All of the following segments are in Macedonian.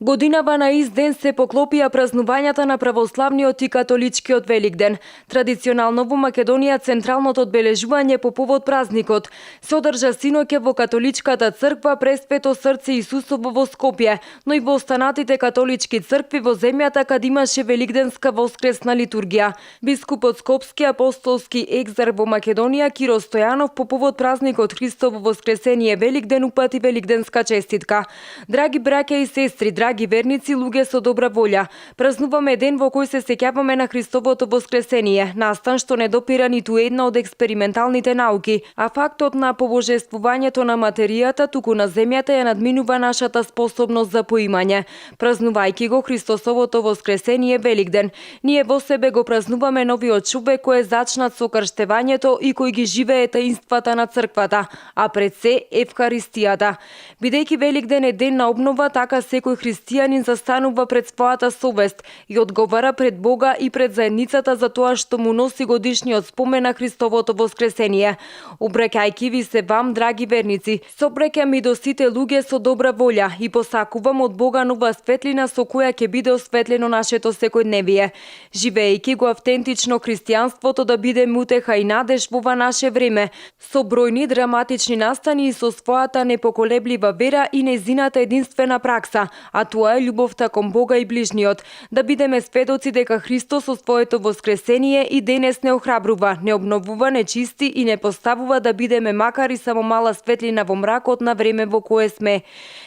Годинава на ист ден се поклопија празнувањата на православниот и католичкиот Великден. Традиционално во Македонија централното одбележување по повод празникот се одржа синоќа во католичката црква Пресвето срце Исусово во Скопје, но и во останатите католички цркви во земјата каде имаше великденска воскресна литургија. Бискупот Скопски апостолски екзар во Македонија Киро Стојанов по повод празникот Христово воскресение Великден упати великденска честитка. Драги браќа и сестри, драги верници, луѓе со добра волја, празнуваме ден во кој се сеќаваме на Христовото воскресение, настан што не допира ниту една од експерименталните науки, а фактот на побожествувањето на материјата туку на земјата ја надминува нашата способност за поимање. Празнувајќи го Христосовото воскресение Великден, ние во себе го празнуваме новиот човек кој е зачнат со крштевањето и кој ги живее таинствата на црквата, а пред се Евхаристијата. Бидејќи Великден е ден на обнова, така секој христијанин застанува пред својата совест и одговара пред Бога и пред заедницата за тоа што му носи годишниот спомен на Христовото воскресение. Обраќајќи ви се вам, драги верници, собраќам и до сите луѓе со добра волја и посакувам од Бога нова светлина со која ќе биде осветлено нашето секојдневие. Живеејќи го автентично христијанството да биде утеха и надеж во ова наше време, со бројни драматични настани и со својата непоколеблива вера и незината единствена пракса, а тоа е љубовта кон Бога и ближниот, да бидеме сведоци дека Христос со своето воскресение и денес не охрабрува, не обновува, не чисти и не поставува да бидеме макар и само мала светлина во мракот на време во кое сме.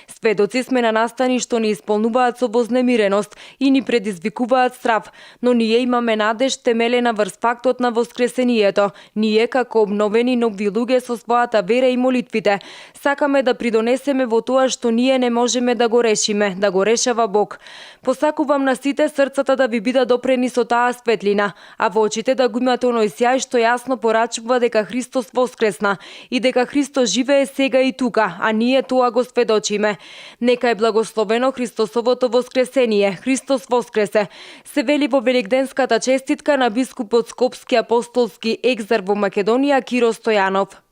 Сведоци сме на настани што ни исполнуваат со вознемиреност и ни предизвикуваат страв, но ние имаме надеж темелена врз фактот на воскресението. Ние како обновени нови луѓе со својата вера и молитвите сакаме да придонесеме во тоа што ние не можеме да го решиме, да го решава Бог. Посакувам на сите срцата да ви бидат допрени со таа светлина, а во очите да го имате оној сјај што јасно порачува дека Христос воскресна и дека Христос живее сега и тука, а ние тоа го сведочиме. Нека е благословено Христосовото воскресение. Христос воскресе. Се вели во великденската честитка на бискупот Скопски апостолски екзар во Македонија Киро Стојанов.